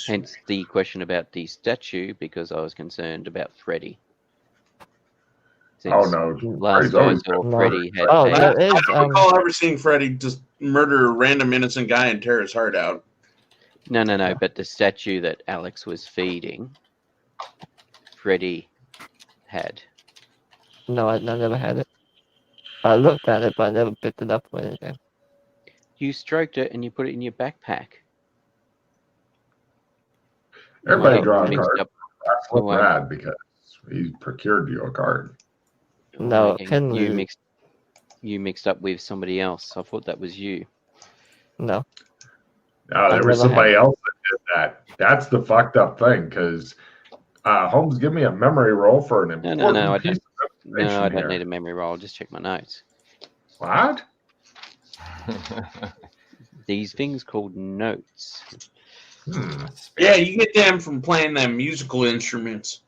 Hence the question about the statue, because I was concerned about Freddy. Oh no! Last I saw, Freddy had. I don't recall ever seeing Freddy just murder a random innocent guy and tear his heart out. No. But the statue that Alex was feeding, Freddy had. No, I never had it. I looked at it, but I never picked it up or anything. You stroked it and you put it in your backpack. Everybody draw a card. That's what Brad, because he procured you a card. No, you mixed up with somebody else. I thought that was you. No. No, there was somebody else that did that. That's the fucked up thing, because Holmes, give me a memory roll for an important No, I piece don't. of information No, I don't here. need a memory roll. I'll just check my notes. What? These things called notes. Yeah, you get them from playing them musical instruments.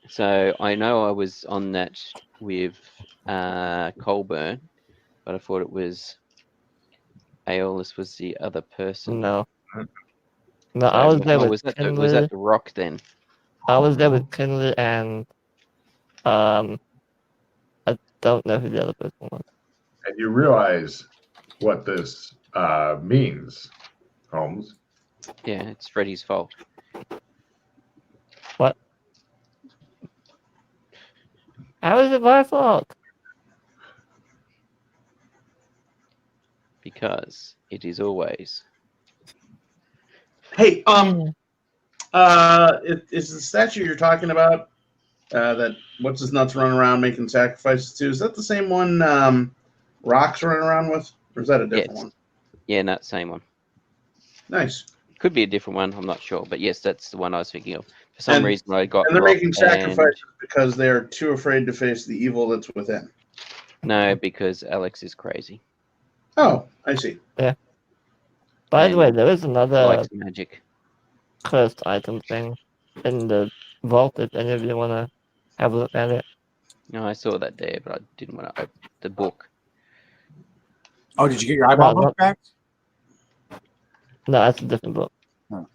So I know I was on that with Colburn, but I thought it was Aeolus was the other person. No, So I was there with was that Kinley. the Rock then? I was there with Kinley and I don't know who the other person was. And you realize what this means, Holmes? Yeah, it's Freddy's fault. What? How is it my fault? Because it is always. Hey, is the statue you're talking about that what's his nuts running around making sacrifices to? Is that the same one Rock's running around with, or is that a different one? Yeah, no, same one. Nice. Could be a different one. I'm not sure, but yes, that's the one I was thinking of. For some reason, I got. And they're making sacrifices because they are too afraid to face the evil that's within. No, because Alex is crazy. Oh, I see. Yeah. By the way, there is another likes magic cursed item thing in the vault if any of you want to have a look at it. No, I saw that there, but I didn't want to open the book. Oh, did you get your eyeball book back? No, that's a different book. Oh.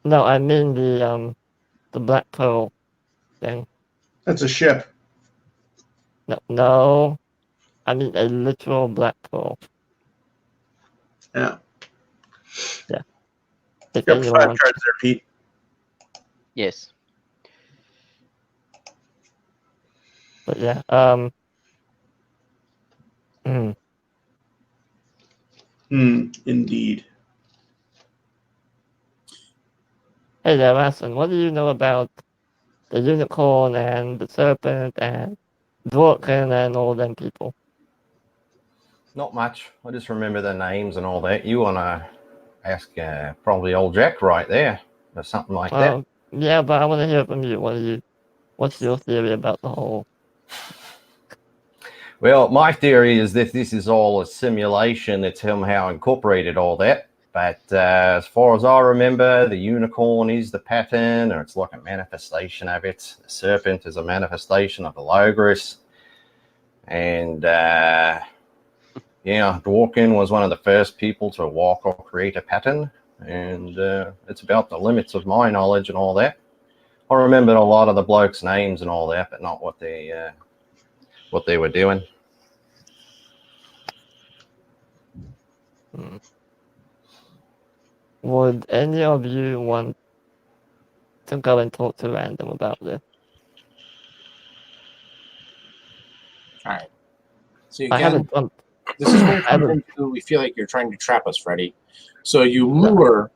No, I mean the Black Pearl thing. That's a ship. No. I mean a literal black pearl. Yeah. Yeah. Yep, 5 cards there, Pete. Yes. But yeah, Indeed. Hey there, Aston, what do you know about the unicorn and the serpent and Dworkin and all them people? Not much. I just remember the names and all that. You want to ask probably old Jack right there or something like that. Yeah, but I want to hear from you. What's your theory about the whole? Well, my theory is that this is all a simulation that somehow incorporated all that. But as far as I remember, the unicorn is the pattern, or it's like a manifestation of it. The serpent is a manifestation of the Logris. And, Dworkin was one of the first people to walk or create a pattern. And it's about the limits of my knowledge and all that. I remembered a lot of the blokes' names and all that, but not what they were doing. Would any of you want to go and talk to Random about this? All right. So again, this is when we feel like you're trying to trap us, Freddy. So you lure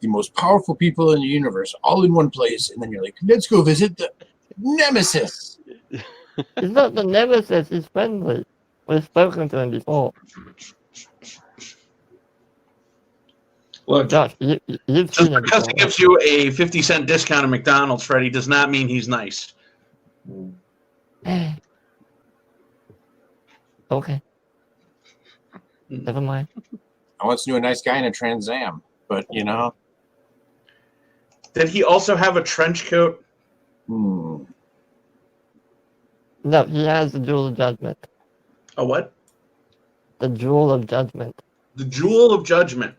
the most powerful people in the universe all in one place, and then you're like, let's go visit the Nemesis. He's not the Nemesis, he's friendly. We've spoken to him before. Look, Josh, you've just because he gives you a 50-cent discount at McDonald's, Freddy, does not mean he's nice. Okay. Never mind. I once knew a nice guy in a Trans Am, but Did he also have a trench coat? No, he has the Jewel of Judgment. A what? The Jewel of Judgment. The Jewel of Judgment.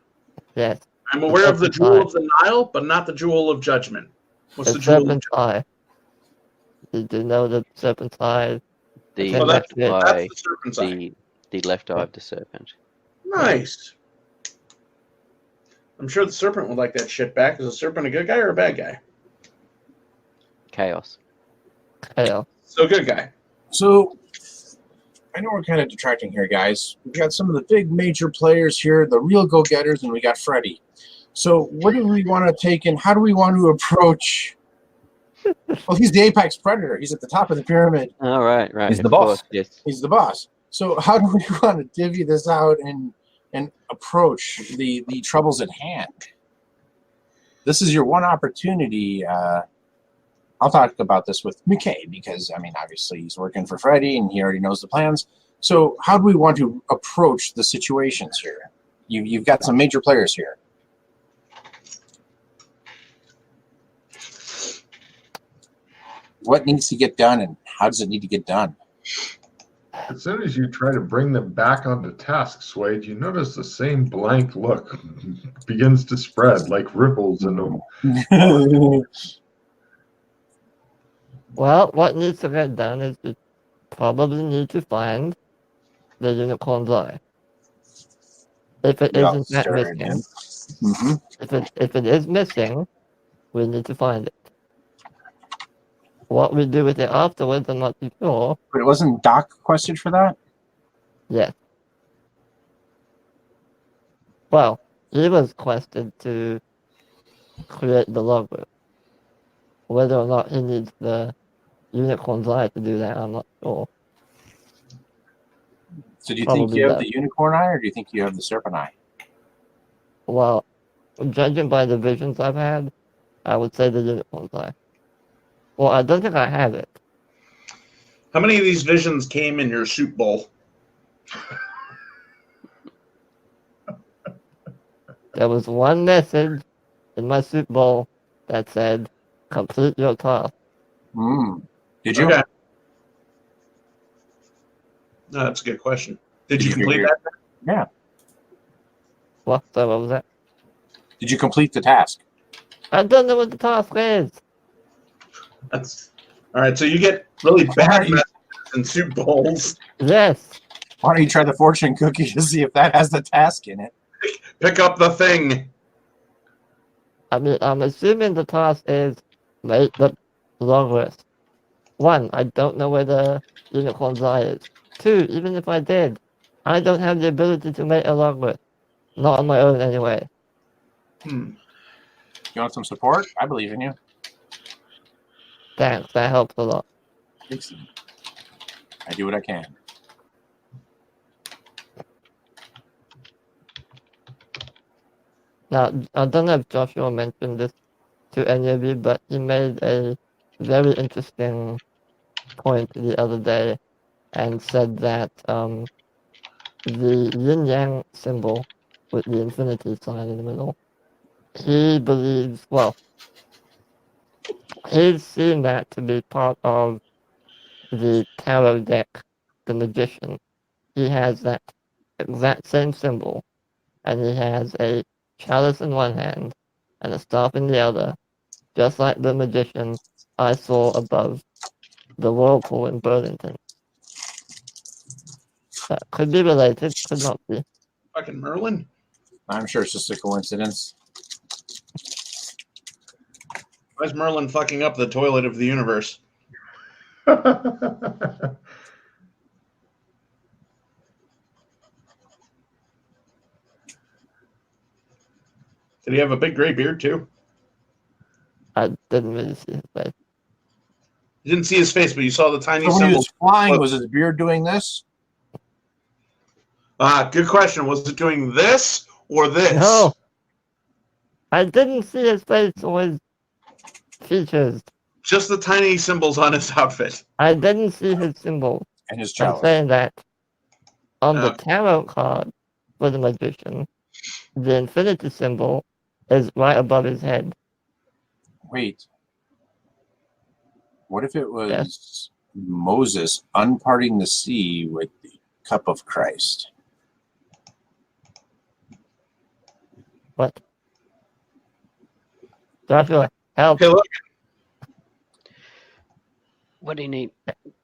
Yes. I'm aware of the Jewel of the Nile, but not the Jewel of Judgment. What's the Jewel of Serpent's Eye. Did you know the Serpent's Eye? The Well, left that's eye, the Serpent's Eye. the left eye of the serpent. Nice. I'm sure the serpent would like that shit back. Is the serpent a good guy or a bad guy? Chaos. Chaos. So good guy. So, I know we're kind of detracting here, guys. We've got some of the big major players here, the real go-getters, and we got Freddy. So, what do we want to take and how do we want to approach? Well, he's the apex predator. He's at the top of the pyramid. Oh, right. He's the of boss. course, yes. He's the boss. So, how do we want to divvy this out and approach the troubles at hand? This is your one opportunity. I'll talk about this with McKay because, I mean, obviously he's working for Freddy and he already knows the plans. So how do we want to approach the situations here? You've got some major players here. What needs to get done and how does it need to get done? As soon as you try to bring them back onto task, Swade, you notice the same blank look begins to spread like ripples in them. Well, what needs to get done is you probably need to find the unicorn's eye. If it isn't that missing, if it is missing, we need to find it. What we do with it afterwards, I'm not too sure. But it wasn't Doc questioned for that? Yes. Well, he was quested to create the logbook. Whether or not he needs the unicorn's eye to do that, I'm not sure. So do you think you have the unicorn eye or do you think you have the serpent eye? Well, judging by the visions I've had, I would say the unicorn's eye. Well, I don't think I have it. How many of these visions came in your soup bowl? There was one message in my soup bowl that said, complete your task. Did you? Okay. No, that's a good question. Did you complete that? Yeah. What was that? Did you complete the task? I don't know what the task is. That's all right. So you get really bad messages in soup bowls. Yes. Why don't you try the fortune cookie to see if that has the task in it? Pick up the thing. I mean, I'm assuming the task is make the long list. 1, I don't know where the unicorn's eye is. 2, even if I did, I don't have the ability to make a long list. Not on my own anyway. You want some support? I believe in you. Thanks, that helps a lot. Excellent. I do what I can. Now, I don't know if Joshua mentioned this to any of you, but he made a very interesting point the other day and said that the yin-yang symbol with the infinity sign in the middle, he believes, well, he's seen that to be part of the tarot deck, the magician. He has that exact same symbol, and he has a chalice in one hand and a staff in the other, just like the magician I saw above the whirlpool in Burlington. That could be related, could not be. Fucking Merlin. I'm sure it's just a coincidence. Why is Merlin fucking up the toilet of the universe? Did he have a big gray beard too? I didn't really see his face. You didn't see his face, but you saw the tiny So when he symbol. was flying, was his beard doing this? Good question. Was it doing this or this? No! I didn't see his face or his features. Just the tiny symbols on his outfit. I didn't see his symbol. And his I'm chalice. saying that on the tarot card for the magician, the infinity symbol is right above his head. Wait. What if it was Moses unparting the sea with the cup of Christ? What? Joshua, help! Hey, look, What do you need?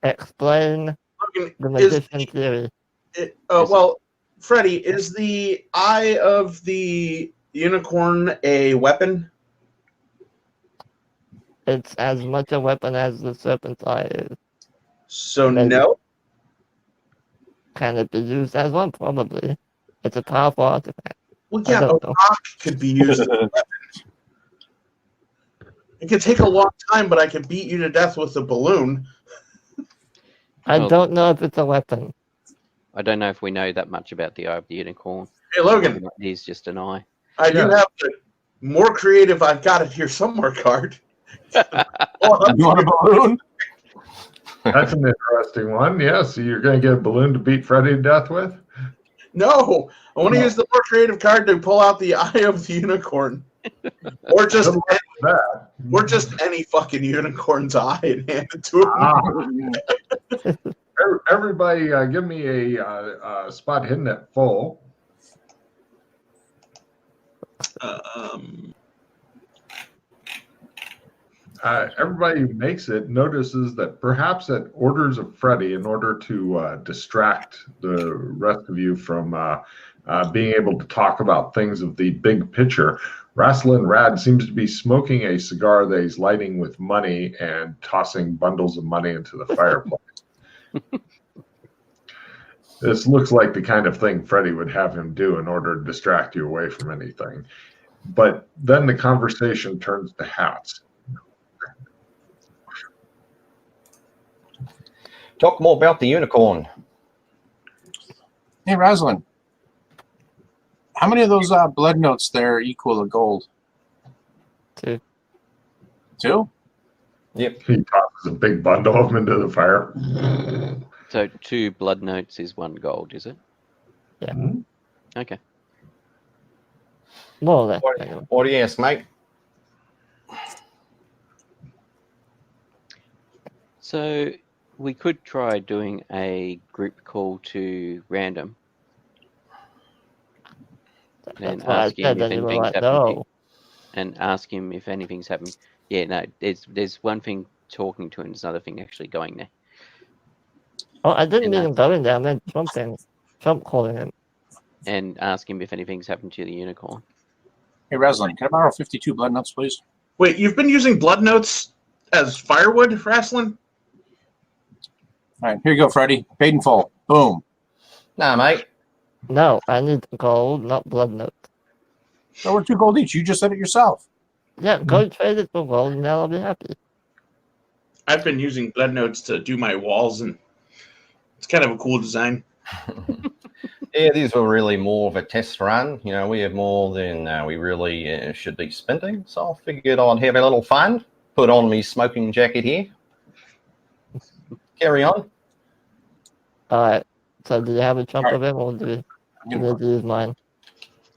Explain look, the is magician theory. well, Freddy, is the eye of the unicorn a weapon? It's as much a weapon as the serpent's eye is. So Maybe. no. Can it be used as one? Probably. It's a powerful artifact. Well, I yeah, a don't know. rock could be used as a weapon. It could take a long time, but I could beat you to death with a balloon. I Well, don't know if it's a weapon. I don't know if we know that much about the eye of the unicorn. Hey, Logan, It is just an eye. I do have the more creative. I've got it here somewhere card. You want a balloon? That's an interesting one. Yeah, so you're going to get a balloon to beat Freddy to death with? No, I want to use the more creative card to pull out the eye of the unicorn, or just Good luck with that. or just any fucking unicorn's eye and hand it to him. Everybody, give me a spot hidden at full. Everybody who makes it notices that perhaps at orders of Freddy, in order to distract the rest of you from being able to talk about things of the big picture, Rasslin Rad seems to be smoking a cigar that he's lighting with money and tossing bundles of money into the fireplace. This looks like the kind of thing Freddy would have him do in order to distract you away from anything. But then the conversation turns to hats. Talk more about the unicorn. Hey, Rosalind, how many of those blood notes there equal a gold? 2. 2? Yep. He tosses a big bundle of them into the fire. So 2 blood notes is 1 gold, is it? Yeah. Okay. More or less. What do you ask, mate? So we could try doing a group call to random and That's what I ask him said, if then you were anything's like, happened. no. And ask him if anything's happened. Yeah, no, there's one thing talking to him, there's another thing actually going there. Oh, I didn't And, mean him going there, I meant Trump calling him. And ask him if anything's happened to the unicorn. Hey, Rosalind, can I borrow 52 blood notes, please? Wait, you've been using blood notes as firewood, Rasslin? All right, here you go, Freddy. Paid in full. Boom. Nah, mate. No, I need gold, not blood notes. So we're 2 gold each. You just said it yourself. Yeah, go trade it for gold and then I'll be happy. I've been using blood notes to do my walls, and it's kind of a cool design. Yeah, these were really more of a test run. You know, we have more than we really should be spending. So I figured I'd have a little fun. Put on me smoking jacket here. Carry on. Alright, so do you have a trump of him or do you need to use mine?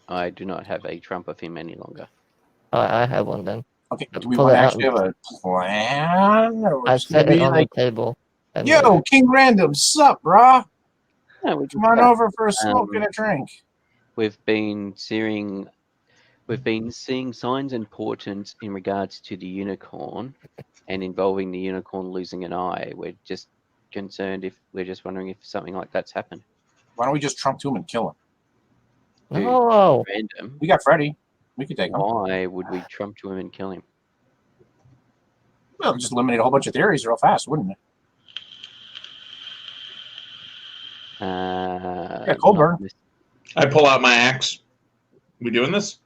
I do not have a trump of him any longer. Alright, I have one then. Okay, do we Pull want it to out actually have a plan? Or I it's gonna set it be on like, the table. And yo, King Random, sup, brah? No, we Come on over for a smoke and a drink. We've been seeing signs and portents in regards to the unicorn and involving the unicorn losing an eye. We're just wondering if something like that's happened. Why don't we just trump to him and kill him? no! Random. We got Freddy. We could take him. Why would we trump to him and kill him? Well, just eliminate a whole bunch of theories real fast, wouldn't it? Yeah, Colburn. I pull out my axe. We doing this?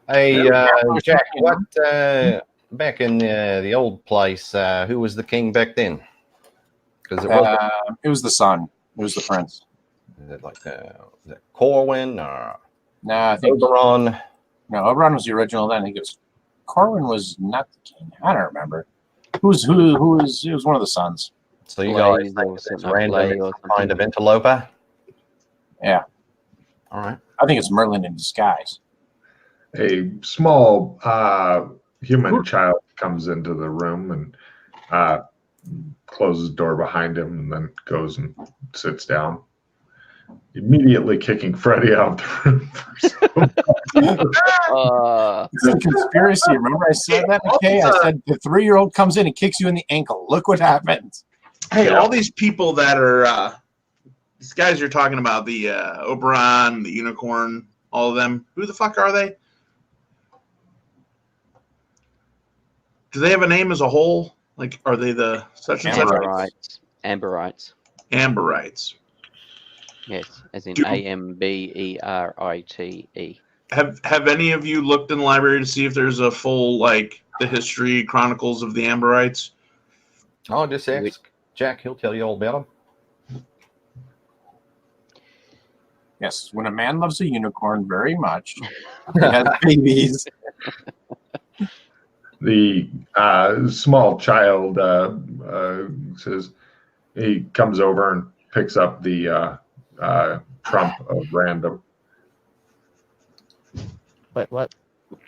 Hey, Jack, what back in the old place? Who was the king back then? Because it was the son. It was the prince. Is it like was it Corwin or Nah, I think Oberon? No, Oberon was the original. Then I think it was Corwin was not the king. I don't remember. Who was? It was one of the sons. So you guys think it's random, it's some kind of interloper? Yeah. All right. I think it's Merlin in disguise. A small human child comes into the room and closes the door behind him and then goes and sits down. immediately kicking Freddy out of the room. It's a conspiracy. Remember I said that, okay? I said the 3-year-old comes in and kicks you in the ankle. Look what happens. Hey, all these people that are these guys you're talking about, the Oberon, the Unicorn, all of them, who the fuck are they? Do they have a name as a whole? Like, are they the such and such? Amberites. Amberites. Amberites. Yes, as in Amberite. Have any of you looked in the library to see if there's a full, like, the history chronicles of the Amberites? Oh, just ask Jack. He'll tell you all about them. Yes, when a man loves a unicorn very much, he has babies. The small child says he comes over and picks up the trump of random. Wait, what?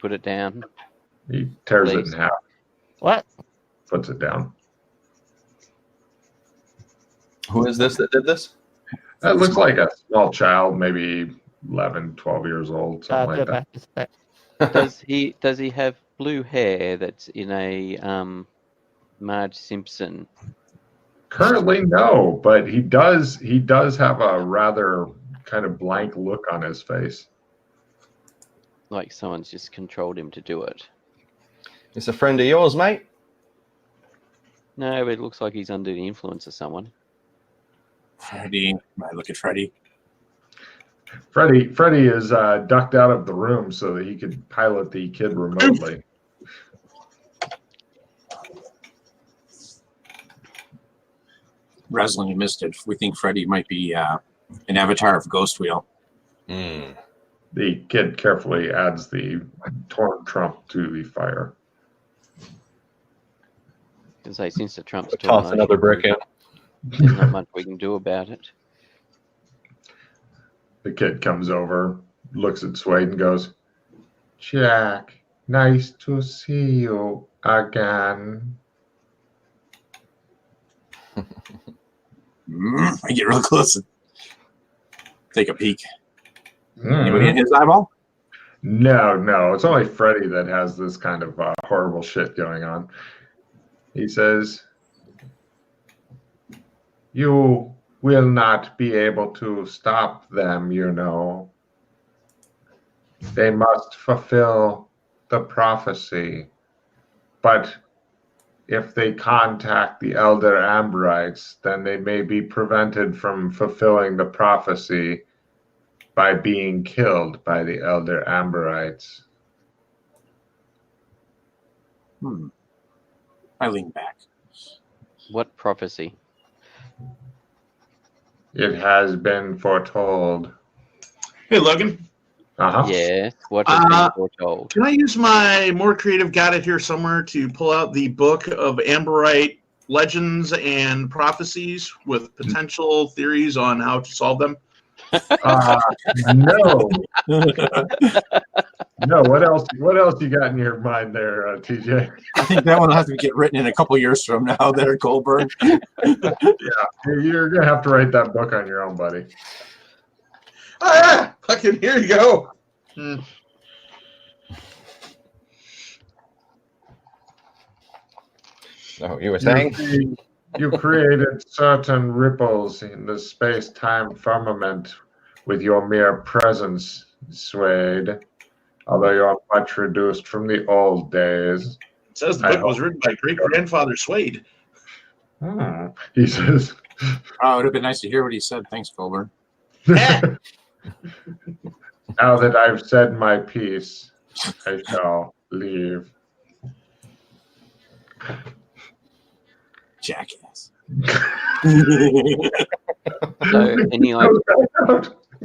Put it down. He tears it Please. in half, What? puts it down. Who is this that did this? It looks like a small child, maybe 11, 12 years old, something like that. Does he have blue hair that's in a Marge Simpson? Currently, no, but he does have a rather kind of blank look on his face. Like someone's just controlled him to do it. It's a friend of yours, mate? No, but it looks like he's under the influence of someone. Freddy. I look at Freddy. Freddy is ducked out of the room so that he could pilot the kid remotely. Reslin, you missed it. We think Freddy might be an avatar of Ghost Wheel. Mm. The kid carefully adds the torn trump to the fire. Because since the Trump's Toss another brick out. There's not much we can do about it. The kid comes over, looks at Suede and goes, "Jack, nice to see you again." I get real close and take a peek. Mm. Anybody in his eyeball? No. It's only Freddy that has this kind of horrible shit going on. He says, "You will not be able to stop them, you know. They must fulfill the prophecy. But if they contact the Elder Amberites, then they may be prevented from fulfilling the prophecy by being killed by the Elder Amberites." I lean back. What prophecy? It has been foretold. Hey, Logan. Uh-huh. Yes. What has been foretold? Can I use my more creative gadget here somewhere to pull out the book of Amberite legends and prophecies with potential theories on how to solve them? No. No, what else you got in your mind there, TJ? I think that one will have to get written in a couple years from now there, Goldberg. Yeah, you're going to have to write that book on your own, buddy. Ah, fucking here you go. Oh, you were saying? You created certain ripples in the space-time firmament with your mere presence, Suede. Although you're much reduced from the old days. It says the book was written by great-grandfather Suede. He says. Oh, it would have been nice to hear what he said. Thanks, Goldberg. Now that I've said my piece, I shall leave. Jackass. So, any idea?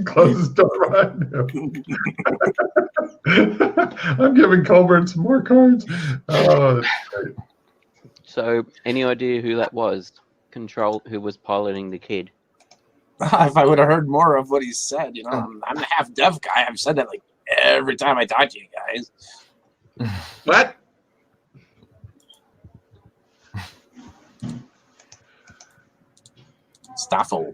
Close the door behind him. I'm giving Colbert some more cards. Oh, that's great. So, any idea who that was? Who was piloting the kid? If I would have heard more of what he said, I'm a half deaf guy. I've said that like every time I talk to you guys. What? Staffel.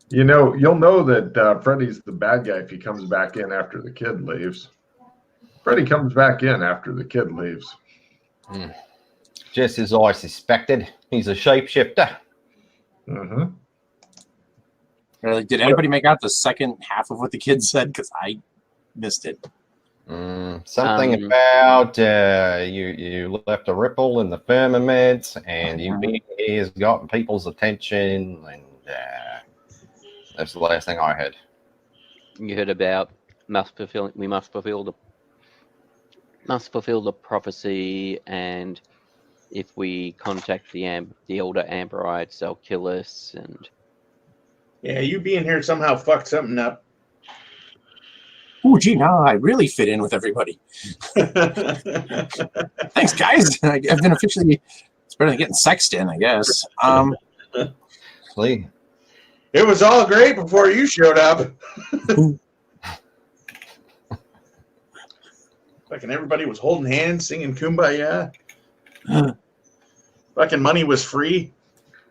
You know, you'll know that Freddy's the bad guy if he comes back in after the kid leaves. Freddy comes back in after the kid leaves. Just as I suspected, he's a shapeshifter. Mm-hmm. Did anybody make out the second half of what the kid said? Because I missed it. Something about you left a ripple in the firmament, and you being here has gotten people's attention, and that's the last thing I heard. You heard about we must fulfill the prophecy, and if we contact the elder Amberites, they'll kill us. And Yeah, you being here somehow fucked something up. Oh, gee, now I really fit in with everybody. Thanks, guys. I've been officially. It's better than getting sexed in, I guess. Lee. It was all great before you showed up. Fucking everybody was holding hands, singing Kumbaya. Fucking money was free.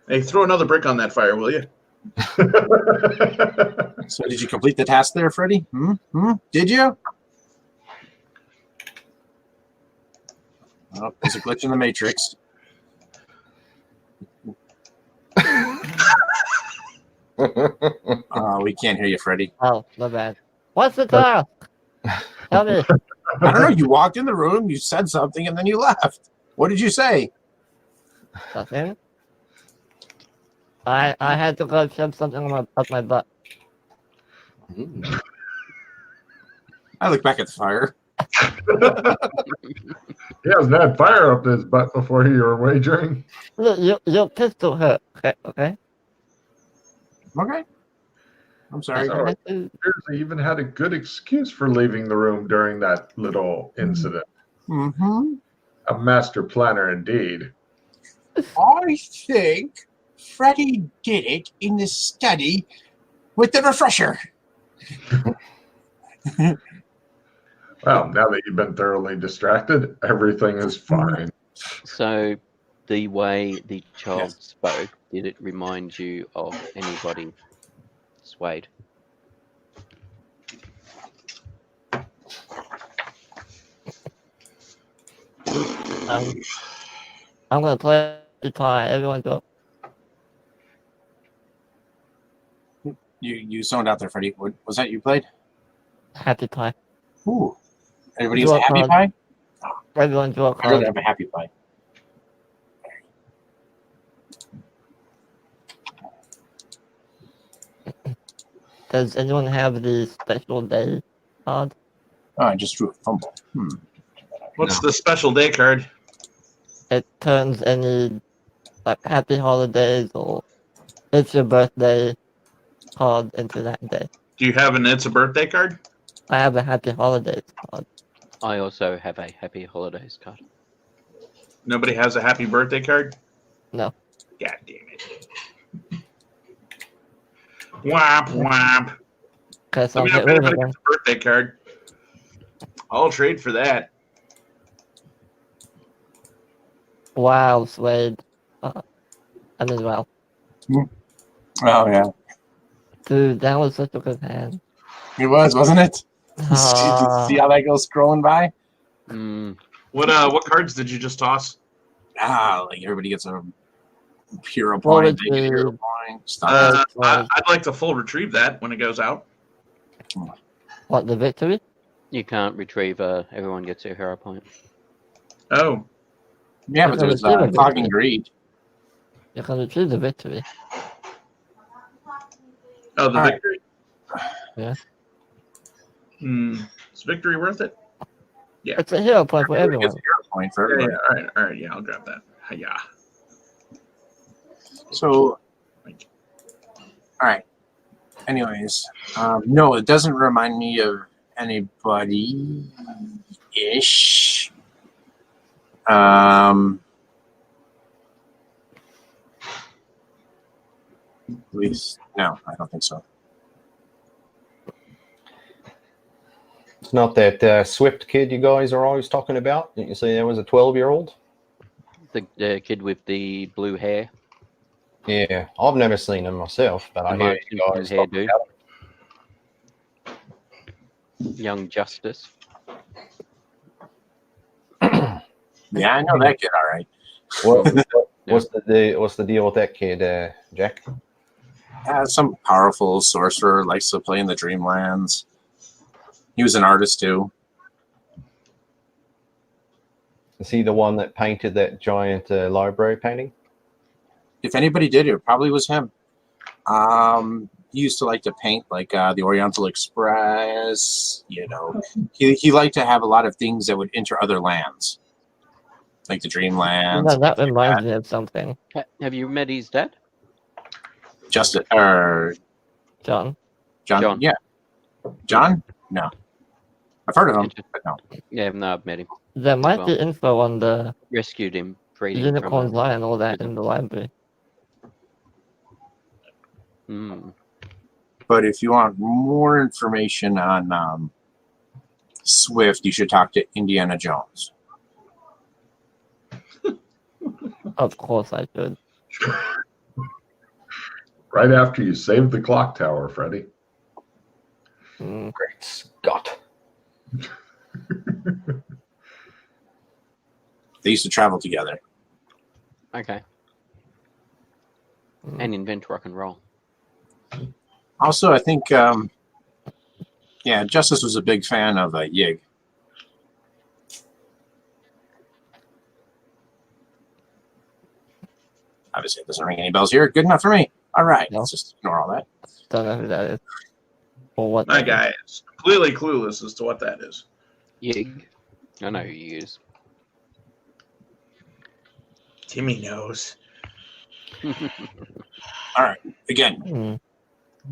Hey, throw another brick on that fire, will you? So, did you complete the task there, Freddy? Did you? Oh, there's a glitch in the Matrix. We can't hear you, Freddy. Oh, my bad. What's the task? Tell me. I don't know. You walked in the room, you said something, and then you left. What did you say? Nothing. I had to go shove something up my butt. I look back at the fire. He hasn't had fire up his butt before you were wagering. Look, your pistol hurt. Okay. Okay. I'm sorry. So it appears he even had a good excuse for leaving the room during that little incident. Mm-hmm. A master planner indeed. I think Freddy did it in the study with the refresher. Well, now that you've been thoroughly distracted, everything is fine. So, the way the child spoke, did it remind you of anybody, Swade? I'm gonna play guitar. Everyone go. You zoned out there, Freddy. What, was that you played? Happy pie. Ooh. Everybody has a happy pie? Everyone draw a I'd rather card. have a happy pie. Does anyone have the special day card? Oh, I just drew a fumble. What's the special day card? It turns any like happy holidays or it's your birthday card into that day. Do you have an It's a Birthday card? I have a happy holidays card. I also have a Happy Holidays card. Nobody has a Happy Birthday card? No. God damn it. Womp womp. Because I I'll mean, get if rid of anybody it. gets a birthday card, I'll trade for that. Wow, Swade. I mean, wow. Oh, yeah. Dude, that was such a good hand. It was, wasn't it? See how that goes scrolling by? What cards did you just toss? Like everybody gets a hero point, they get a hero point. Stuff. I'd like to full retrieve that when it goes out. What, the victory? You can't retrieve everyone gets a hero point. Oh. Yeah, but there's Fogging Greed. You can retrieve the victory. Oh, the victory. Yeah. Is victory worth it? Yeah. It's a hero point for everyone. It's a hero point for everybody. Yeah, all right, yeah, I'll grab that. Yeah. So, all right. Anyways, no, it doesn't remind me of anybody-ish. At least, no, I don't think so. It's not that Swift kid you guys are always talking about. Didn't you say there was a 12-year-old? The kid with the blue hair. Yeah, I've never seen them myself, but I hear you guys talk hairdo. about Young Justice. Yeah, I know that kid. All right. What's the deal with that kid, Jack? Some powerful sorcerer, likes to play in the Dreamlands. He was an artist too. Is he the one that painted that giant library painting? If anybody did, it probably was him. He used to like to paint like the Oriental Express. You know, he liked to have a lot of things that would enter other lands, like the Dreamlands. No, that reminds me of something. Have you met his dad? Justin or John. John? Yeah, John. No, I've heard of him, but no. Yeah, no, I've met him. There might be info on the Rescued him, freed him unicorn's from lie and all that in the library. But if you want more information on Swift, you should talk to Indiana Jones. Of course I should. Right after you saved the clock tower, Freddy. Mm. Great Scott. They used to travel together. Okay. And invent rock and roll. Also, I think, Justice was a big fan of Yig. Obviously, it doesn't ring any bells here. Good enough for me. All right, No. let's just ignore all that. Don't know who that is. Or what My that guy is completely clueless as to what that is. Yig. I know who you use. Timmy knows. All right, again, is. Mm.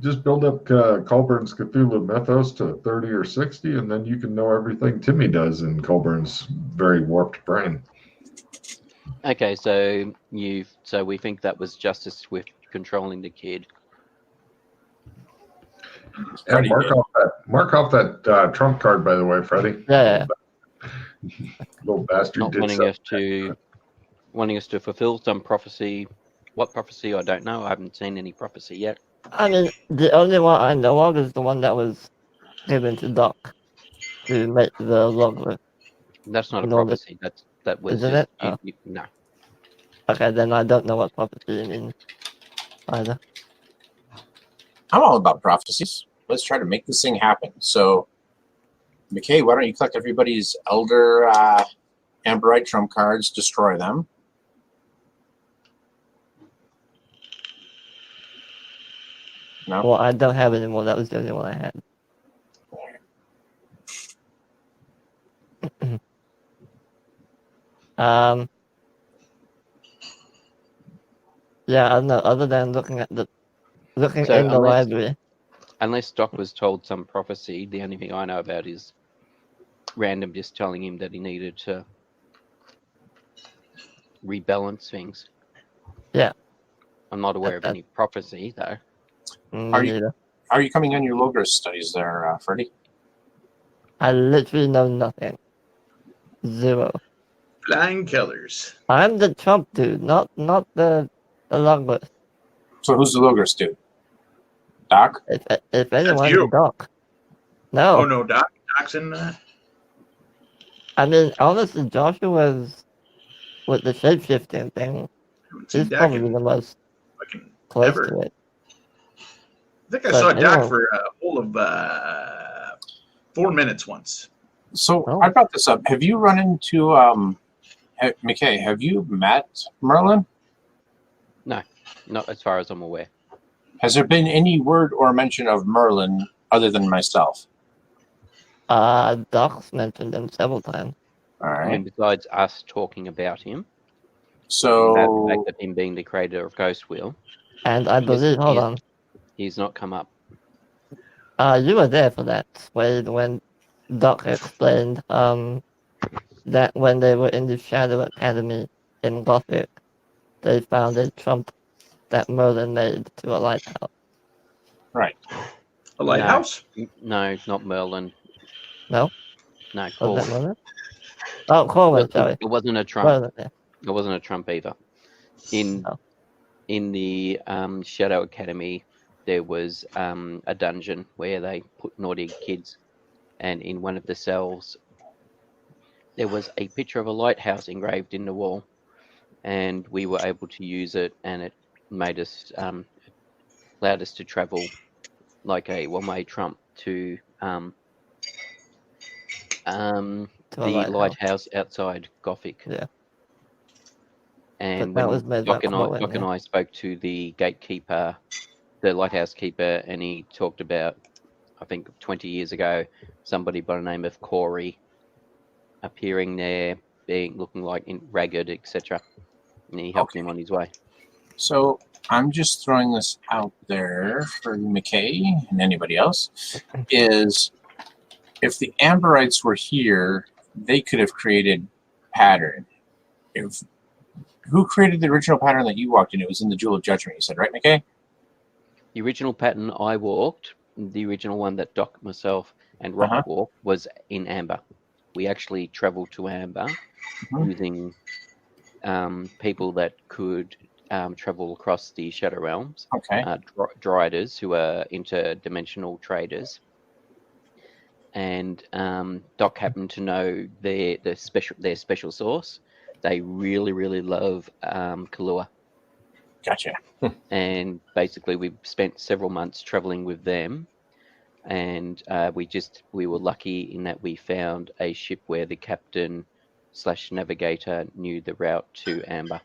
Just build up Colburn's Cthulhu mythos to 30 or 60, and then you can know everything Timmy does in Colburn's very warped brain. Okay, so we think that was Justice Swift controlling the kid. And mark off that trump card, by the way, Freddie. Yeah. Little bastard. Not wanting us to fulfill some prophecy. What prophecy? I don't know. I haven't seen any prophecy yet. I mean, the only one I know of is the one that was given to Doc to make the log with. That's not a No, prophecy. That was isn't just it? Oh. no. Okay, then I don't know what prophecy you mean either. I'm all about prophecies. Let's try to make this thing happen. So, McKay, why don't you collect everybody's Elder Amberite trump cards, destroy them. No? Well, I don't have any more. That was the only one I had. Yeah, I don't know. Other than looking in the library. Unless Doc was told some prophecy, the only thing I know about is random just telling him that he needed to rebalance things. Yeah. I'm not aware of any prophecy though. Are you coming on your Logos studies there, Freddie? I literally know nothing. Zero. Flying colors. I'm the Trump dude, not the Logos. So who's the Logos dude? Doc? If anyone, you. Doc. No. Oh no, Doc's in that. I mean, honestly, Joshua's with the shape-shifting thing. He's probably the most close to it. I think I saw Doc for a whole of 4 minutes once. So I brought this up. Have you run into McKay? Have you met Merlin? No, not as far as I'm aware. Has there been any word or mention of Merlin other than myself? Doc's mentioned him several times. All right. I mean, besides us talking about him, so the fact that him being the creator of Ghost Wheel, and I believe, hold on, he's not come up. You were there for that, when Doc explained that when they were in the Shadow Academy in Gothic, they found a trump that Merlin made to a lighthouse. Right. A lighthouse? No, not Merlin. No? No, was that Merlin? Oh, Corwin, sorry. It wasn't a trump. Merlin, yeah. It wasn't a trump either. In in the Shadow Academy, there was a dungeon where they put naughty kids, and in one of the cells, there was a picture of a lighthouse engraved in the wall, and we were able to use it, and it made us allowed us to travel like a one-way trump to To a the lighthouse. lighthouse outside Gothic. Yeah. And But that when was made Doc by and Cohen, I yeah. spoke to the gatekeeper, the lighthouse keeper, and he talked about, I think 20 years ago, somebody by the name of Corey appearing there, looking like ragged, etc. And he helped him on his way. So I'm just throwing this out there for McKay and anybody else, is if the Amberites were here, they could have created pattern. Who created the original pattern that you walked in? It was in the Jewel of Judgment, you said, right, McKay? The original pattern I walked, the original one that Doc, myself, and Rock walked, was in Amber. We actually travelled to Amber using people that could travel across the Shadow Realms. Okay. Driders, who are interdimensional traders. And Doc happened to know their special sauce. They really love Kahlua. Gotcha. And basically, we spent several months traveling with them, and we were lucky in that we found a ship where the captain / navigator knew the route to Amber.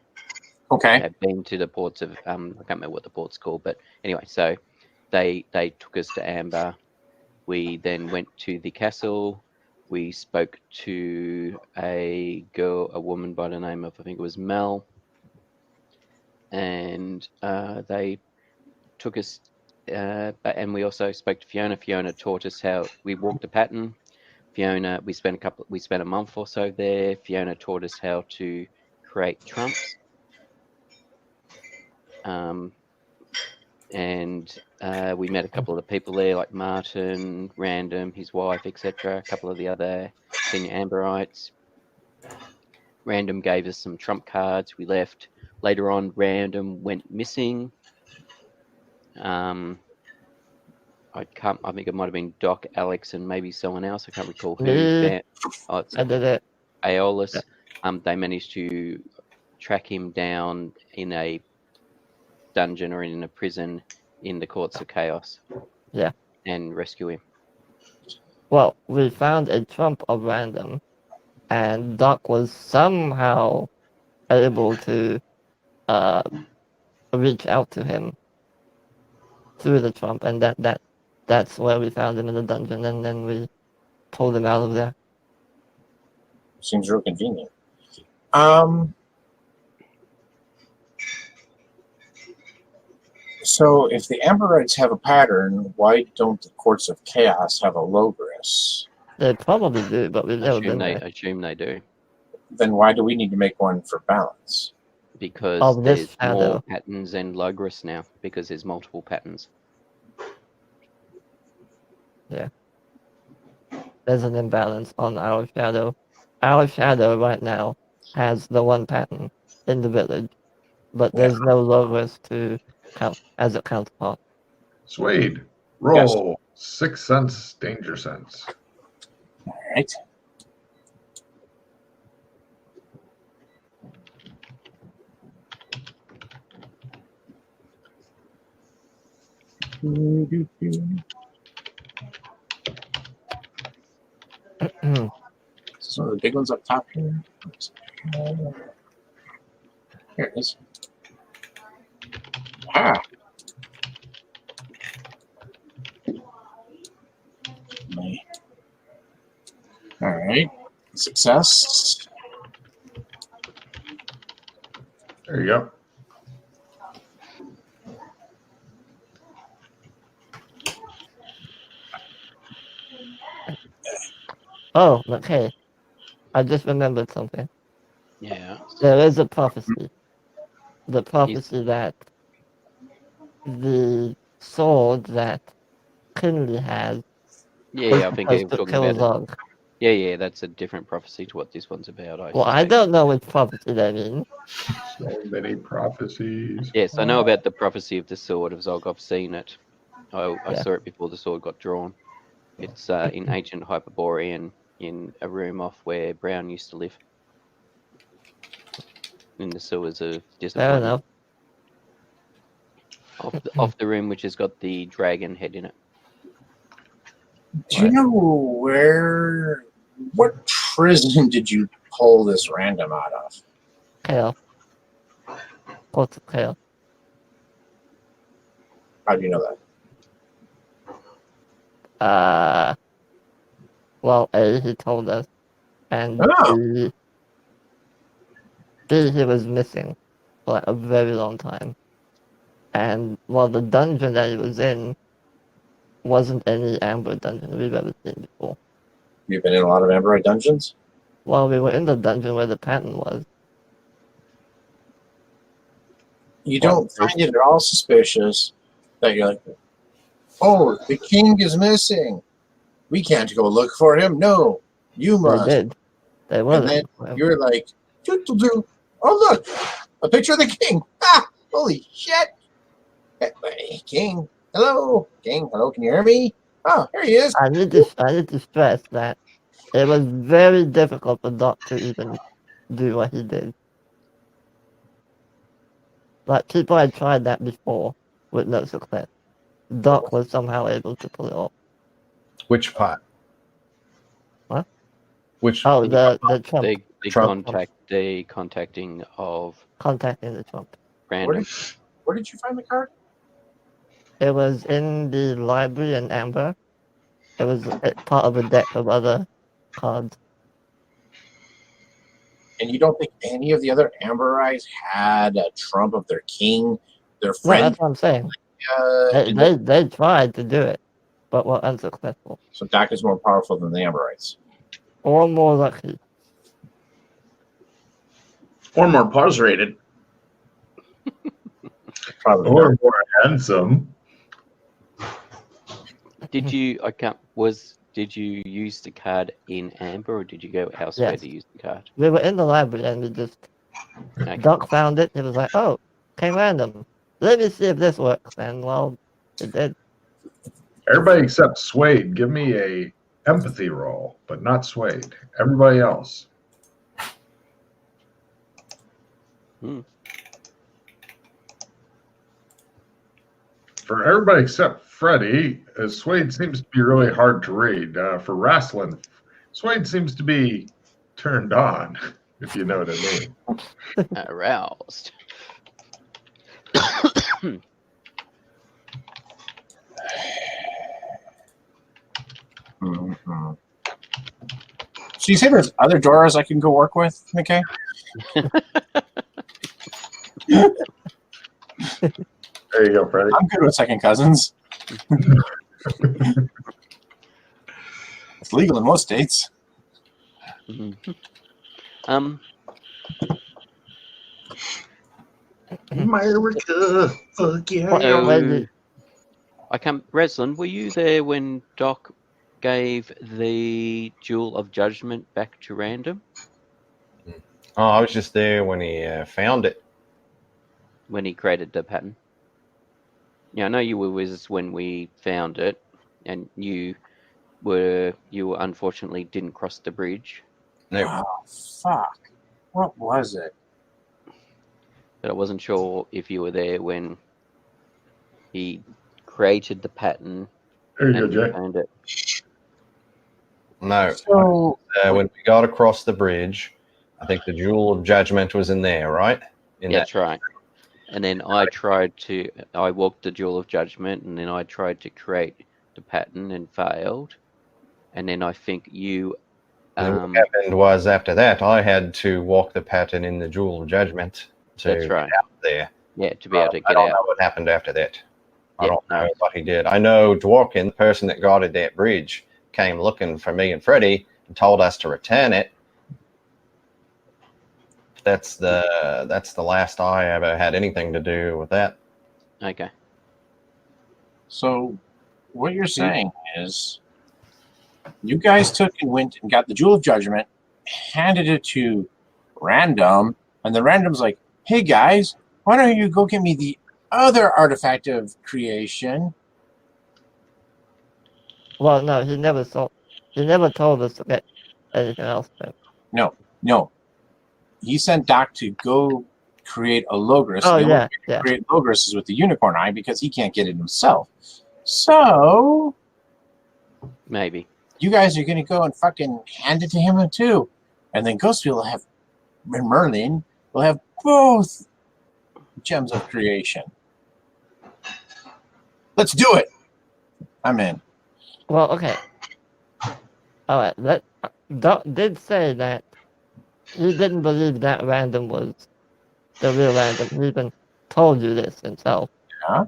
Okay. Had been to the ports of I can't remember what the port's called, but anyway, so they took us to Amber. We then went to the castle. We spoke to a woman by the name of, I think it was Mel, and they took us. And we also spoke to Fiona. Fiona taught us how we walked the pattern. Fiona, we spent a month or so there. Fiona taught us how to create trumps. And we met a couple of the people there, like Martin, Random, his wife, etc. A couple of the other senior Amberites. Random gave us some trump cards. We left. Later on, Random went missing. I think it might have been Doc, Alex, and maybe someone else. I can't recall who. I did it. Aeolus. They managed to track him down in a dungeon or in a prison in the Courts of Chaos. Yeah. And rescue him. Well, we found a trump of Random, and Doc was somehow able to reach out to him through the trump, and that's where we found him in the dungeon, and then we pulled him out of there. Seems real convenient. So if the Amberites have a pattern, why don't the Courts of Chaos have a Logris? They probably do, but we've never been there. I assume they do. Then why do we need to make one for balance? Because there's more patterns and Logris now, because there's multiple patterns. Yeah. There's an imbalance on our shadow. Our shadow right now has the one pattern in the village, but there's no Logris to count as a counterpart. Suede, roll 6 sense, danger sense. All right. Some of the big ones up top here. Here it is. Ah. All right. Success. There you go. Oh, okay. I just remembered something. Yeah. There is a prophecy. The prophecy that the sword that Kinley has I think he was talking about Zog. Yeah, that's a different prophecy to what this one's about. Well, I don't know which prophecy they mean. So many prophecies. Yes, I know about the prophecy of the sword of Zog. I've seen it. I Yeah. saw it before the sword got drawn. It's in ancient Hyperborean in a room off where Brown used to live. In the sewers of Fair disappointment. enough. Off the room which has got the dragon head in it. Do you know what prison did you pull this random out of? Kale. Port of Kale. How do you know that? Well, A, he told us, and Oh. B, he was missing for like a very long time. And while the dungeon that he was in wasn't any Amber dungeon we've ever seen before. You've been in a lot of Amberite dungeons? Well, we were in the dungeon where the pattern was. You don't find it at all suspicious that you're like, oh, the king is missing. We can't go look for him. No, you must. They did. They were. And then you're like, doo-doo-doo. Oh, look, a picture of the king. Ah, holy shit. Hey, king, hello. King, hello, can you hear me? Oh, here he is. I need to stress that it was very difficult for Doc to even do what he did. Like, people had tried that before with no success. Doc was somehow able to pull it off. Which part? What? Which? Oh, the Trump. The contacting of... Contacting the Trump. Random. Where did you find the card? It was in the library in Amber. It was part of a deck of other cards. And you don't think any of the other Amberites had a trump of their king, their friend? No, that's what I'm saying. They tried to do it, but were unsuccessful. So Doc is more powerful than the Amberites. Or more lucky. Or more pause rated. Probably or more handsome. Did you use the card in Amber, or did you go elsewhere to use the card? We were in the library and we just... Okay. Doc found it. He was like, oh, came random. Let me see if this works. And, well, it did. Everybody except Suede, give me a empathy roll, but not Suede. Everybody else. For everybody except Freddie, Suede seems to be really hard to read. For wrestling, Suede seems to be turned on, if you know what I mean. Aroused. Mm-hmm. So you say there's other Doras I can go work with, McKay? There you go, Freddie. I'm good with second cousins. It's legal in most states. America, fuck yeah. Reslin, were you there when Doc gave the Jewel of Judgment back to Random? Oh, I was just there when he found it. When he created the pattern? Yeah, I know you were with us when we found it, and you unfortunately didn't cross the bridge. No. Oh, fuck. What was it? But I wasn't sure if you were there when he created the pattern There you and go, Jay. found it. No. So, When we got across the bridge, I think the Jewel of Judgment was in there, right? That's right. And then I walked the Jewel of Judgment, and then I tried to create the pattern and failed. And then I think you... what happened was, after that, I had to walk the pattern in the Jewel of Judgment to That's right. get out there. Yeah, to be able to get I don't out. know what happened after that. I Yeah, don't know what he did. I know Dworkin, the person that guarded that bridge, came looking for me and Freddie and told us to return it. That's the last I ever had anything to do with that. Okay. So, what you're saying is You guys took and went and got the Jewel of Judgment, handed it to Random, and the Random's like, hey guys, why don't you go get me the other artifact of creation? Well, no, he never told us to get anything else. No. He sent Doc to go create a Logris. Oh, the only yeah, way to yeah. create Logris is with the unicorn eye because he can't get it himself. So Maybe. you guys are going to go and fucking hand it to him too. And then Ghostfield will have, and Merlin will have both gems of creation. Let's do it. I'm in. Well, okay. All right. Doc did say that he didn't believe that Random was the real Random. He even told you this himself. Yeah.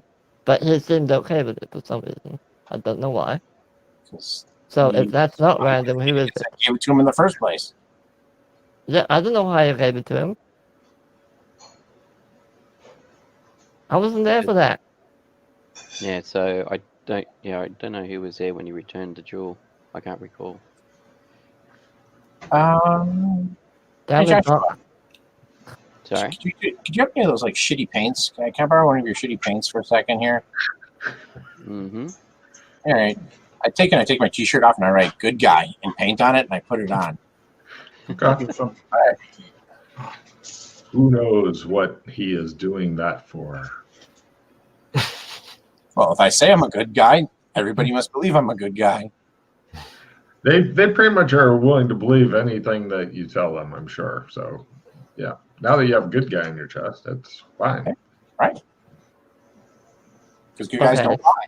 But he seemed okay with it for some reason. I don't know why. 'Cause So you- if that's not Random, who is it? I gave it to him in the first place. Yeah, I don't know why you gave it to him. I wasn't there for that. Yeah, so I don't know who was there when you returned the jewel. I can't recall. Damn Hey, it, Joshua, Doc. Sorry? could you have any of those like shitty paints? Can I borrow one of your shitty paints for a second here? Mm-hmm. All right. I take my t-shirt off and I write "good guy" and paint on it and I put it on. Okay. Who knows what he is doing that for? Well, if I say I'm a good guy, everybody must believe I'm a good guy. They pretty much are willing to believe anything that you tell them, I'm sure. So, yeah. Now that you have a good guy in your chest, that's fine. Right. Because good guys Okay. don't lie.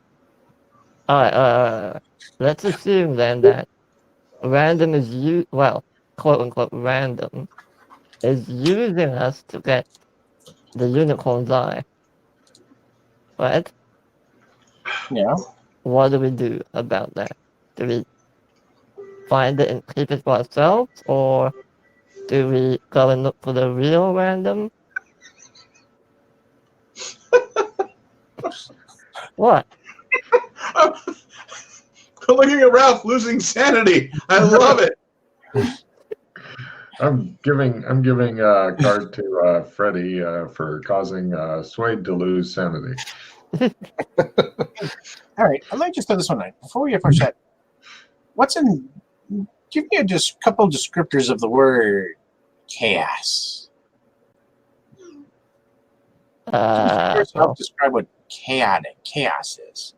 Alright, let's assume then that Random is quote unquote Random is using us to get the unicorn's eye. Right? Yeah. What do we do about that? Do we find it and keep it for ourselves, or do we go and look for the real Random? What? I'm looking at Ralph losing sanity. I love it. I'm giving a card to Freddie for causing Suede to lose sanity. All right. I'd like to just throw this one out. Before we approach that, give me a couple descriptors of the word chaos. First, help describe what chaos is.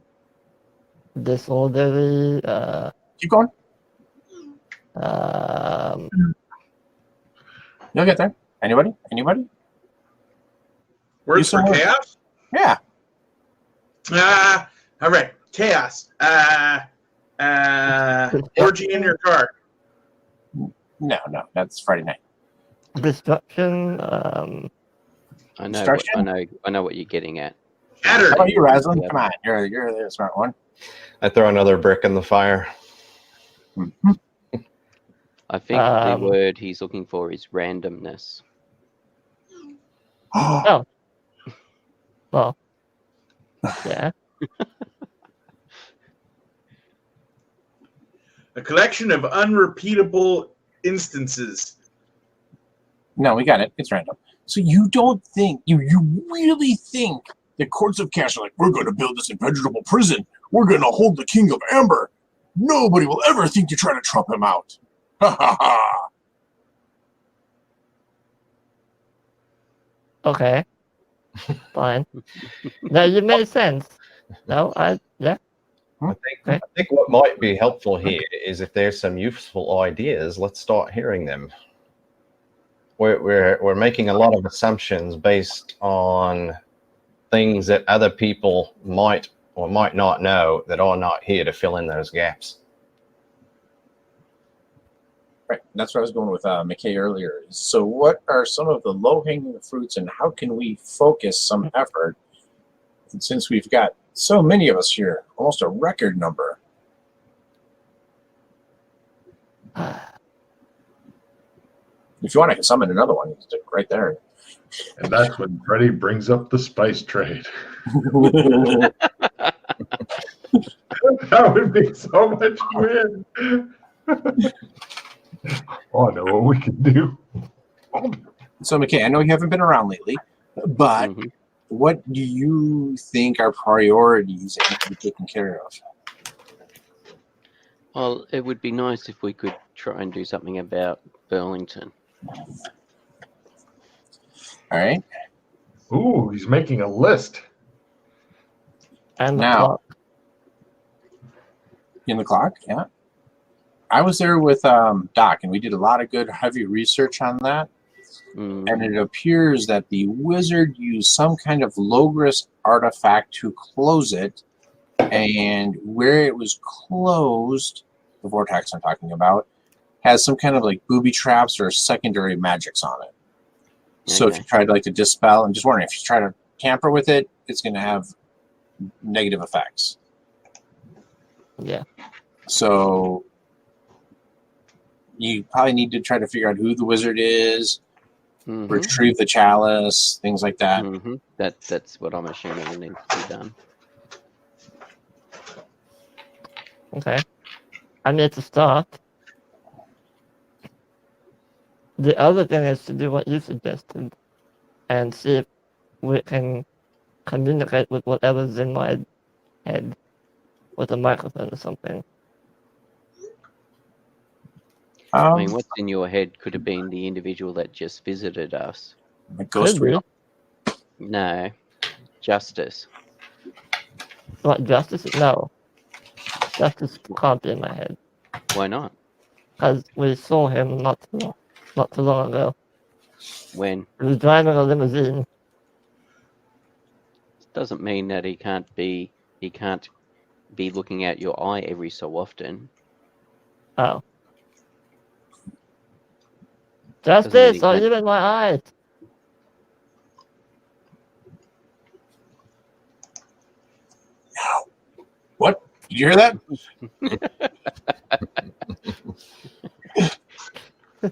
Disorderly, Keep going. You'll get there. Anybody? Words for chaos? Yeah. All right. Chaos. Orgy in your car. No, that's Friday night. destruction, I know. Destruction? I know what you're getting at. Shattered. How about you, Raslin? Come on, you're the smart one. I throw another brick in the fire. I think the word he's looking for is randomness. well, yeah. A collection of unrepeatable instances. No, we got it. It's random. So you don't think, you really think the courts of Cash are like, we're going to build this impenetrable prison. We're going to hold the King of Amber. Nobody will ever think to try to trump him out. Ha ha ha. Okay. Fine. No, you made sense. No, yeah. I think what might be helpful here is if there's some useful ideas, let's start hearing them. We're making a lot of assumptions based on things that other people might or might not know that are not here to fill in those gaps. Right. That's what I was going with McKay earlier. So what are some of the low-hanging fruits and how can we focus some effort? And since we've got so many of us here, almost a record number. If you want, I can summon another one. You can stick right there. And that's when Freddie brings up the spice trade. That would be so much win. Oh, I know what we can do. So, McKay, I know you haven't been around lately, but Mhm. what do you think are priorities that need to be taken care of? Well, it would be nice if we could try and do something about Burlington. All right. Ooh, he's making a list. And the Now, clock. in the clock, yeah. I was there with Doc, and we did a lot of good, heavy research on that. Mm. And it appears that the wizard used some kind of Logris artifact to close it. And where it was closed, the vortex I'm talking about, has some kind of like booby traps or secondary magics on it. So if Okay. you try to like to dispel, I'm just wondering if you try to tamper with it, it's going to have negative effects. Yeah. So you probably need to try to figure out who the wizard is, Mhm. retrieve the chalice, things like that. Mhm. That's what I'm assuming will need to be done. Okay. I need to start. The other thing is to do what you suggested and see if we can communicate with whatever's in my head with a microphone or something. I mean, what's in your head could have been the individual that just visited us. Like ghost Could be. wheel. No, Justice. What, Justice? No. Justice can't be in my head. Why not? Because we saw him not too long ago. When? He was driving a limousine. Doesn't mean that he can't be looking at your eye every so often. Oh. Doesn't mean Justice, he are can't- you in my eyes? What? Did you hear that? All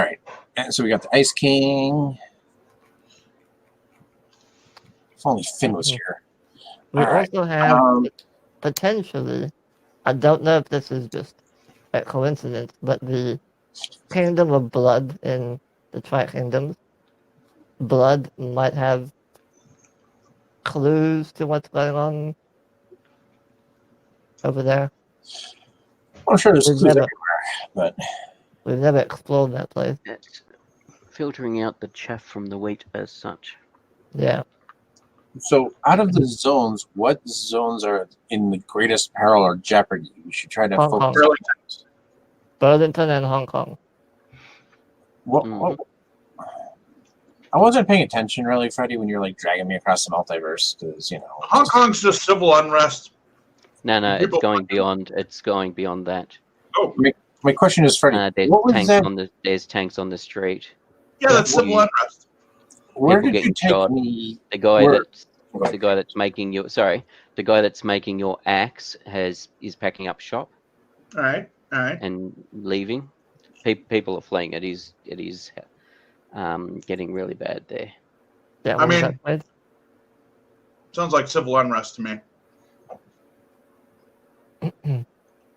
right. And so we got the Ice King. If only Finn was here. We All right. also have potentially, I don't know if this is just a coincidence, but the Kingdom of Blood in the Tri-Kingdoms, Blood might have clues to what's going on over there. I'm sure there's We've clues never- everywhere, but We've never explored that place. That's filtering out the chaff from the wheat as such. Yeah. so out of the zones, what zones are in the greatest peril or jeopardy? We should try to Hong focus Kong. on. Burlington and Hong Kong. What, I wasn't paying attention really, Freddie, when you're like dragging me across the multiverse because Hong Kong's just civil unrest. No, it's People- going beyond. It's going beyond that. Oh, My question is, Freddie, There's what was tanks that? there's tanks on the street. yeah, that's civil You- unrest. Where people did you getting take shot. me? The guy Where- that's making your axe is packing up shop All right. and leaving. People are fleeing. It is getting really bad there. Yeah, I what was mean- that place? Sounds like civil unrest to me.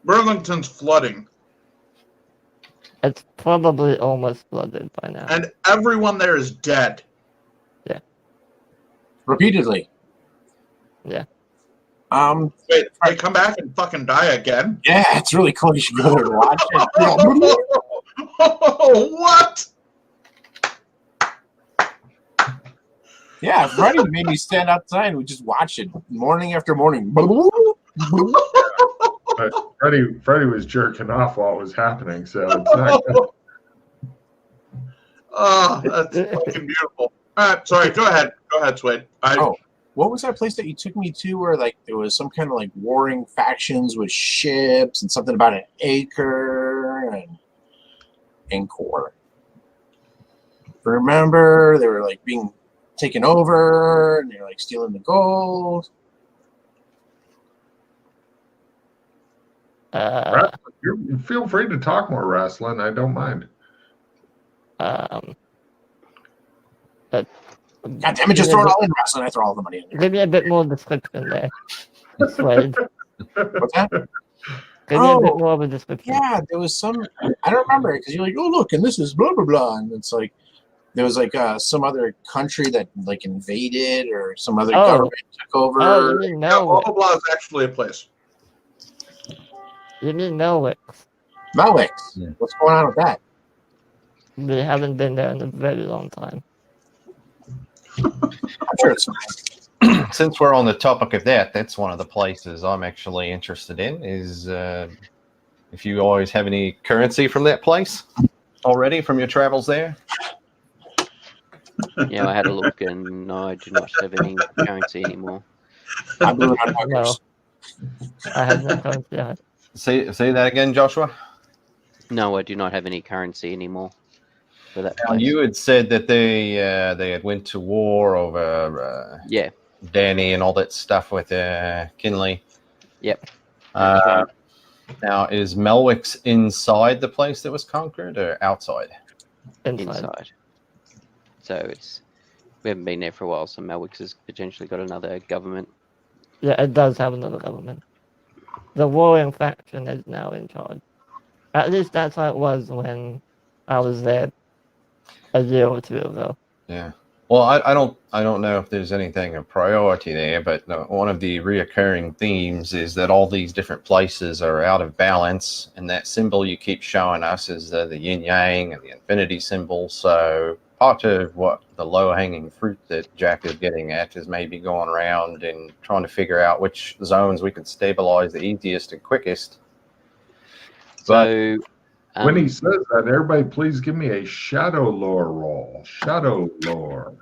Burlington's flooding, It's probably almost flooded by now. and everyone there is dead. Repeatedly. Yeah. Wait, I come back and fucking die again? Yeah, it's really cool. You should go there and watch it. Oh, what? Yeah, Freddie made me stand outside and we just watch it morning after morning. But Freddie was jerking off while it was happening, so it's not good. Oh, that's fucking beautiful. All right, sorry. Go ahead, Swade. What was that place that you took me to where like there was some kind of like warring factions with ships and something about an acre and Angkor? Remember, they were like being taken over and they were like stealing the gold. You feel free to talk more wrestling. I don't mind. But God damn it, just throw it all in wrestling. I throw all the money in there. Give me a bit more description there. Slade. What's that? Give me a bit more of a description. Yeah, there was some. I don't remember because you're like, oh look, and this is blah blah blah, and it's like there was like some other country that like invaded or some other government took over. Oh, you mean Blah Melwick? blah blah is actually a place. You mean Melwick? Melwick. Yeah. What's going on with that? We haven't been there in a very long time. I'm sure it's fine. Since we're on the topic of that, that's one of the places I'm actually interested in. Is if you always have any currency from that place already from your travels there? Yeah, I had a look and I do not have any currency anymore. I blew it on hookers. I have no currency. Say that again, Joshua. No, I do not have any currency anymore for that Now, place. you had said that they had went to war over Yeah. Danny and all that stuff with Kinley. Yep. Now, is Melwick's inside the place that was conquered or outside? Inside. So we haven't been there for a while, so Melwick's has potentially got another government. Yeah, it does have another government. The warring faction is now in charge. At least that's how it was when I was there a year or two ago. Yeah. Well, I don't know if there's anything of priority there, but one of the reoccurring themes is that all these different places are out of balance, and that symbol you keep showing us is the yin yang and the infinity symbol. So part of what the low-hanging fruit that Jack is getting at is maybe going around and trying to figure out which zones we can stabilize the easiest and quickest. So When he says that, everybody please give me a shadow lore roll. Shadow lore.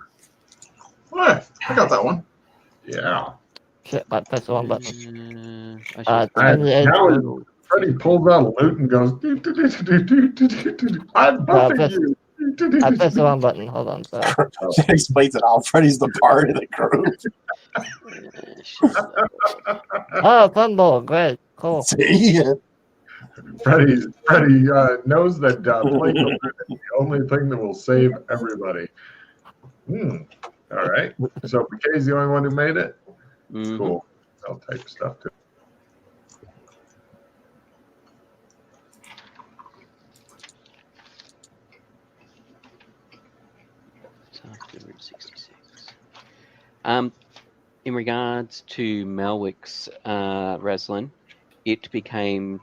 What? I got that one. Yeah. Shit, I pressed the wrong button. I should- And 28 now total. Freddie pulls out a loot and goes, I'm buffing you. I pressed the wrong button. Hold on, sorry. That explains it all. Freddie's the part of the group. Oh, fumble. Great. Cool. See? Freddie knows that playing the loot is the only thing that will save everybody. All right. So McKay's the only one who made it? Mhm. Cool. I'll type stuff too. So after Route 66. In regards to Melwick's Raslin, it became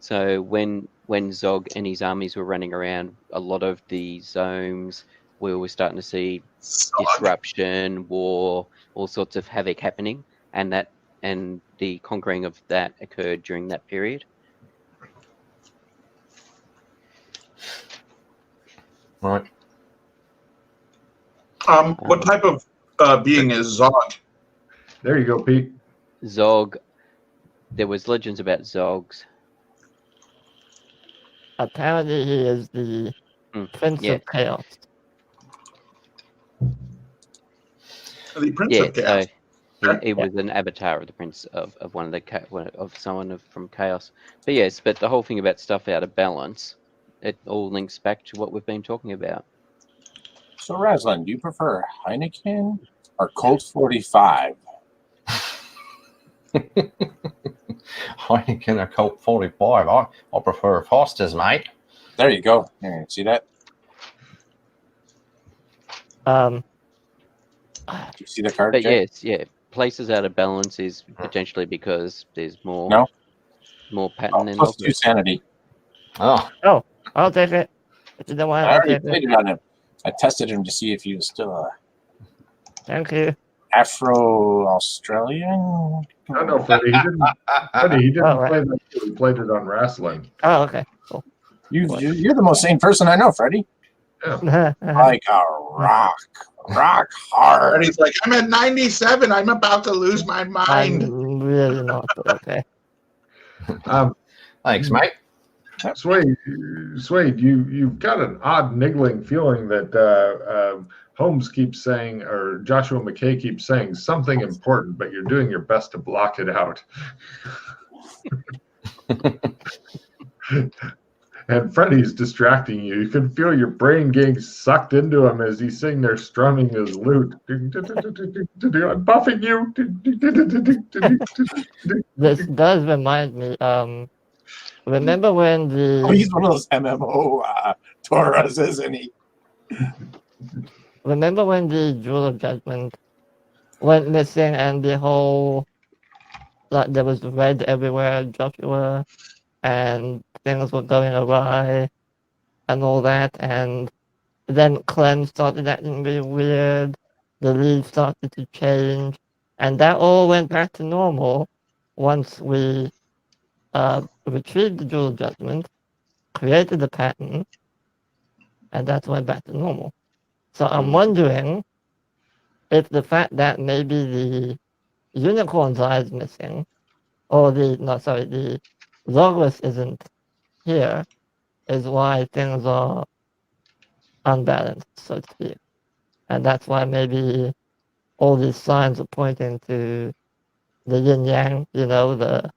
so when Zog and his armies were running around, a lot of the zones we were starting to see disruption, war, all sorts of havoc happening, and the conquering of that occurred during that period. Right. What type of being is Zog? There you go, Pete. Zog, there was legends about Zogs. Apparently, he is the Prince yeah. of Chaos. The Prince Yeah, of Chaos. so he was an avatar of the Prince of one of the of someone from Chaos. But yes, but the whole thing about stuff out of balance, it all links back to what we've been talking about. So, Raslin, do you prefer Heineken or Colt 45? Heineken or Colt 45. I prefer Foster's, mate. There you go. Here, see that? Um, Do you see the card? But Jay? yes, yeah, places out of balance is potentially because there's more pattern Plus involved. 2 sanity. Oh, I'll take it. If you don't want I it, I'll already take it. played it on him. I tested him to see if he was still Thank you. Afro-Australian. I know, Freddie. He didn't Oh, right. play that. He played it on wrestling. Oh, okay. Cool. You're the most sane person I know, Freddie. Like a rock hard. And he's like, I'm at 97. I'm about to lose my mind. I'm really not, but okay. thanks, mate. Swade, you've got an odd niggling feeling that Holmes keeps saying, or Joshua McKay keeps saying something important, but you're doing your best to block it out. and Freddy's distracting you. You can feel your brain getting sucked into him as he's sitting there strumming his lute. I'm buffing you. This does remind me. Remember when the Oh, he's one of those MMO Tauras, isn't he? remember when the Jewel of Judgment went missing and the whole like there was red everywhere, Joshua, and things were going awry and all that, and then Clem started acting really weird, the leaves started to change, and that all went back to normal once we retrieved the Jewel of Judgment, created the pattern, and that went back to normal. So I'm wondering if the fact that maybe the unicorn's eye is missing, or the Logos isn't here, is why things are unbalanced, so to speak. And that's why maybe all these signs are pointing to the yin yang, the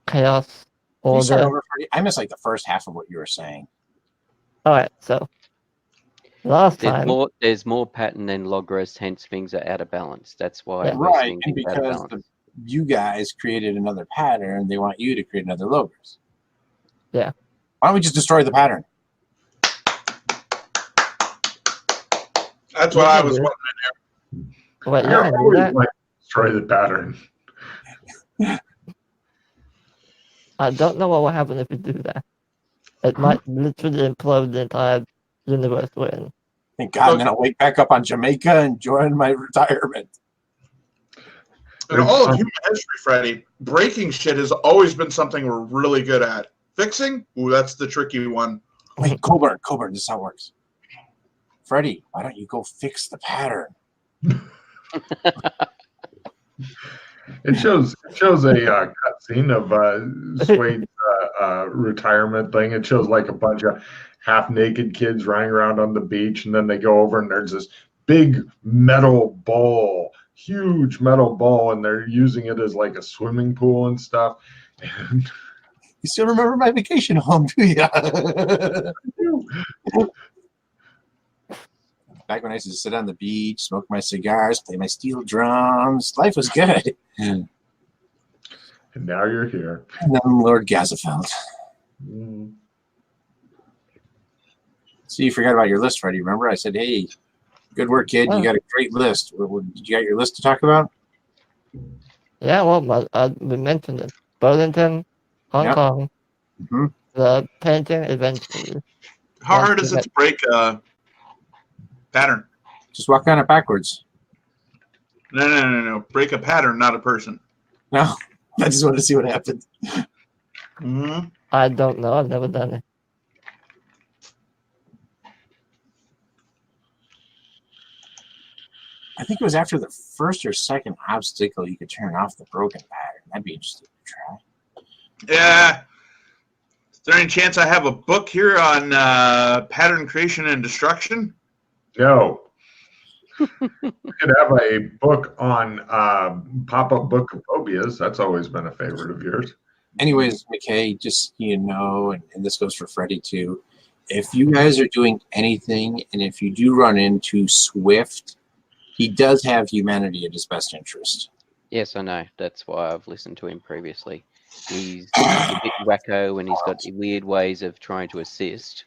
chaos Can you start order. over, Freddie? I missed like the first half of what you were saying. All right, so last time, There's more pattern than Logos, hence things are out of balance. That's why Yeah. we're Right, seeing and things out of because balance. you guys created another pattern, they want you to create another Logos. Yeah. Why don't we just destroy the pattern? That's what I was Yeah. wondering. Wait, you I can do always that? like to destroy the pattern. I don't know what will happen if you do that. It might literally implode the entire universe we're in. Thank God, and then I'll wake back up on Jamaica and join my retirement. In all of human history, Freddie, breaking shit has always been something we're really good at. Fixing? Ooh, that's the tricky one. Wait, Coburn, this is how it works. Freddie, why don't you go fix the pattern? It shows a cutscene of Suede's retirement thing. It shows like a bunch of half-naked kids running around on the beach, and then they go over and there's this big metal ball, huge metal ball, and they're using it as like a swimming pool and stuff. And You still remember my vacation home, do you? Back when I used to sit on the beach, smoke my cigars, play my steel drums, life was good. and now you're here. And I'm Lord Gazafeld. So you forgot about your list, Freddie. Remember? I said, hey, good work, kid. You got a great list. Did you got your list to talk about? Yeah, well, we mentioned it. Burlington, Hong Kong, the painting eventually. How hard is it to break a pattern? Just walk on it backwards. No. Break a pattern, not a person. No, I just wanted to see what happened. I don't know. I've never done it. I think it was after the first or second obstacle you could turn off the broken pattern. That'd be interesting to try. Yeah. Is there any chance I have a book here on pattern creation and destruction? No. We could have a book on pop-up book of phobias. That's always been a favorite of yours. Anyways, McKay, just so you know, and this goes for Freddie too, if you guys are doing anything, and if you do run into Swift, he does have humanity at his best interest. Yes, I know. That's why I've listened to him previously. He's a bit wacko and he's got weird ways of trying to assist.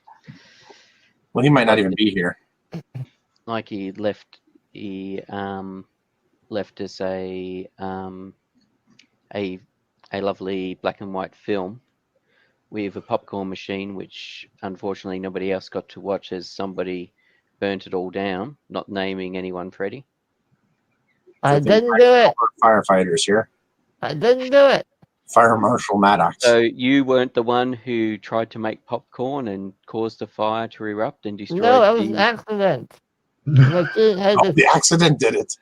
Well, he might not even be here. Like he left us a lovely black and white film with a popcorn machine, which unfortunately nobody else got to watch as somebody burnt it all down. Not naming anyone, Freddie. I didn't do it. Firefighters here. I didn't do it. Fire Marshal Maddox. So you weren't the one who tried to make popcorn and caused the fire to erupt and destroy? No, that was an accident. The accident did it.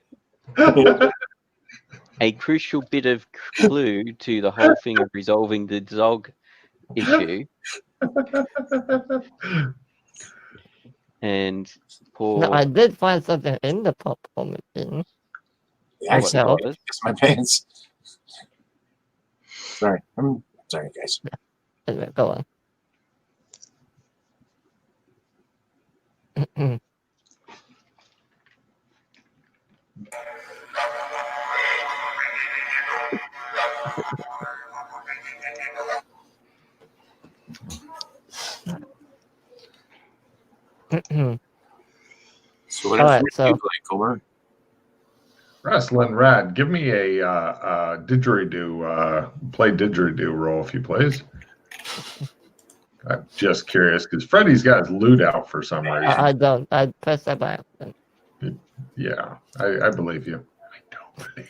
A crucial bit of clue to the whole thing of resolving the dog issue. And poor... No, I did find something in the popcorn machine. The accident kissed my pants. Sorry. I'm sorry, guys. Anyway, go on. So what All else right, would so- you like, Homer? Wrestling Rad, give me a didgeridoo, play didgeridoo roll, if you please. I'm just curious because Freddy's got his loot out for some reason. I don't. I pressed that by accident. Yeah, I believe you. I don't believe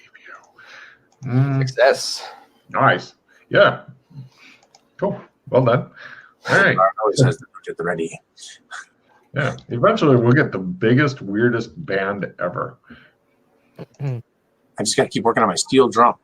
you. Success. Nice. Yeah. Cool. Well done. All right. Always has the loot at the ready. Yeah. Eventually, we'll get the biggest, weirdest band ever. I just got to keep working on my steel drum.